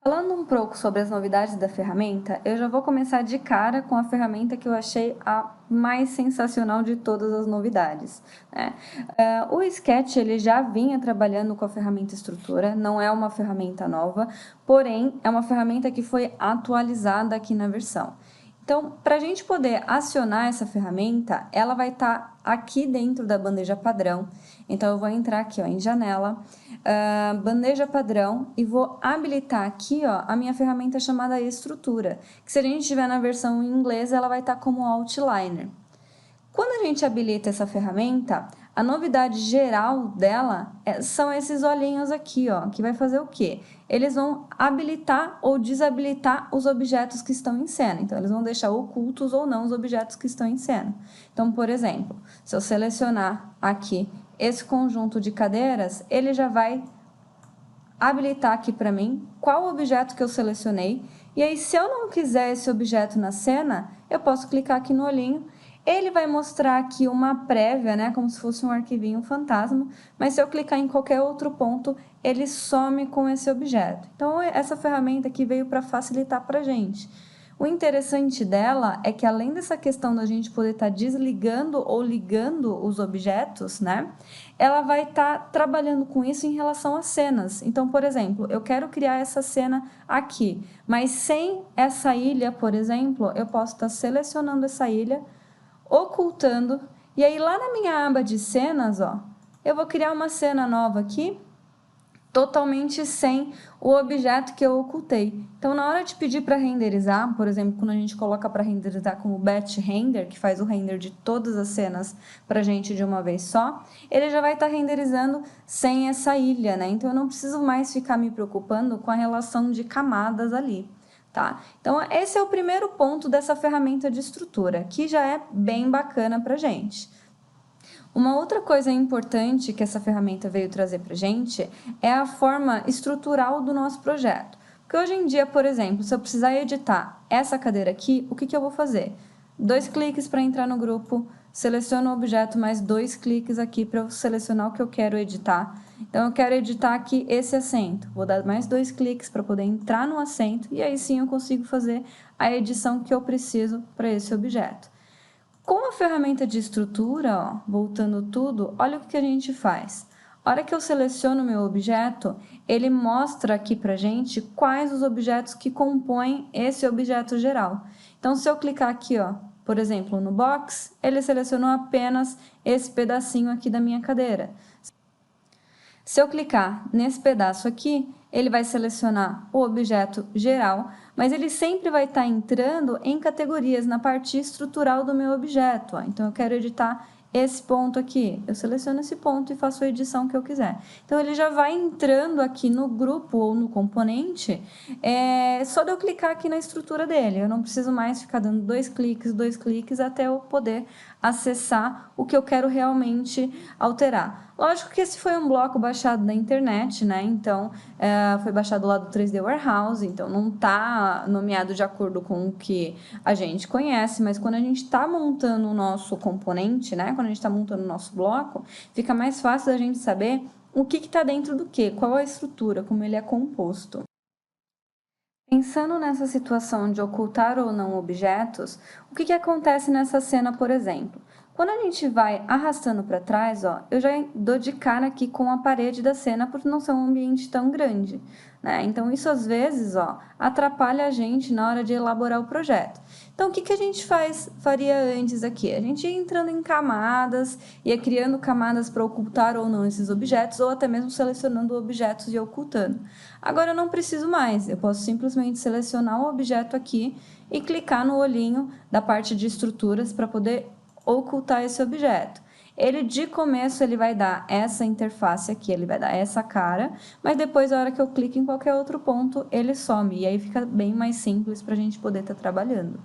Falando um pouco sobre as novidades da ferramenta, eu já vou começar de cara com a ferramenta que eu achei a mais sensacional de todas as novidades, né? O Sketch ele já vinha trabalhando com a ferramenta estrutura, não é uma ferramenta nova, porém é uma ferramenta que foi atualizada aqui na versão. Então, para a gente poder acionar essa ferramenta, ela vai estar aqui dentro da bandeja padrão. Então, eu vou entrar aqui ó, em janela, bandeja padrão e vou habilitar aqui ó, a minha ferramenta chamada estrutura, que se a gente estiver na versão em inglês, ela vai estar como outliner. Quando a gente habilita essa ferramenta, a novidade geral dela são esses olhinhos aqui, ó, que vai fazer o quê? Eles vão habilitar ou desabilitar os objetos que estão em cena. Então, eles vão deixar ocultos ou não os objetos que estão em cena. Então, por exemplo, se eu selecionar aqui esse conjunto de cadeiras, ele já vai habilitar aqui para mim qual objeto que eu selecionei. E aí, se eu não quiser esse objeto na cena, eu posso clicar aqui no olhinho. Ele vai mostrar aqui uma prévia, né, como se fosse um arquivinho fantasma, mas se eu clicar em qualquer outro ponto, ele some com esse objeto. Então, essa ferramenta aqui veio para facilitar para a gente. O interessante dela é que, além dessa questão da gente poder estar desligando ou ligando os objetos, né, ela vai estar trabalhando com isso em relação às cenas. Então, por exemplo, eu quero criar essa cena aqui, mas sem essa ilha, por exemplo, eu posso estar selecionando essa ilha, ocultando, e aí lá na minha aba de cenas, ó, eu vou criar uma cena nova aqui, totalmente sem o objeto que eu ocultei. Então, na hora de pedir para renderizar, por exemplo, quando a gente coloca para renderizar como batch render, que faz o render de todas as cenas para a gente de uma vez só, ele já vai estar renderizando sem essa ilha, né? Então, eu não preciso mais ficar me preocupando com a relação de camadas ali. Tá? Então, esse é o primeiro ponto dessa ferramenta de estrutura, que já é bem bacana para a gente. Uma outra coisa importante que essa ferramenta veio trazer para a gente é a forma estrutural do nosso projeto. Porque hoje em dia, por exemplo, se eu precisar editar essa cadeira aqui, o que eu vou fazer? 2 cliques para entrar no grupo, seleciono o objeto, mais 2 cliques aqui para eu selecionar o que eu quero editar. Então, eu quero editar aqui esse assento. Vou dar mais 2 cliques para poder entrar no assento e aí sim eu consigo fazer a edição que eu preciso para esse objeto. Com a ferramenta de estrutura, ó, voltando tudo, olha o que a gente faz. A hora que eu seleciono o meu objeto, ele mostra aqui pra gente quais os objetos que compõem esse objeto geral. Então, se eu clicar aqui, ó, por exemplo, no box, ele selecionou apenas esse pedacinho aqui da minha cadeira. Se eu clicar nesse pedaço aqui, ele vai selecionar o objeto geral, mas ele sempre vai estar entrando em categorias na parte estrutural do meu objeto. Ó. Então, eu quero editar esse ponto aqui. Eu seleciono esse ponto e faço a edição que eu quiser. Então, ele já vai entrando aqui no grupo ou no componente, só de eu clicar aqui na estrutura dele. Eu não preciso mais ficar dando 2 cliques, até eu poder acessar o que eu quero realmente alterar. Lógico que esse foi um bloco baixado da internet, né? Então, foi baixado lá do 3D Warehouse, então não está nomeado de acordo com o que a gente conhece, mas quando a gente está montando o nosso componente, né? Quando a gente está montando o nosso bloco, fica mais fácil da gente saber o que está dentro do que, qual a estrutura, como ele é composto. Pensando nessa situação de ocultar ou não objetos, o que acontece nessa cena, por exemplo? Quando a gente vai arrastando para trás, ó, eu já dou de cara aqui com a parede da cena por não ser um ambiente tão grande, né? Então, isso às vezes, ó, atrapalha a gente na hora de elaborar o projeto. Então, o que a gente faria antes aqui? A gente ia entrando em camadas, ia criando camadas para ocultar ou não esses objetos, ou até mesmo selecionando objetos e ocultando. Agora, eu não preciso mais, eu posso simplesmente selecionar o objeto aqui e clicar no olhinho da parte de estruturas para poder ocultar esse objeto. Ele, de começo, ele vai dar essa interface aqui, ele vai dar essa cara, mas depois, a hora que eu clico em qualquer outro ponto, ele some, e aí fica bem mais simples para a gente poder estar trabalhando.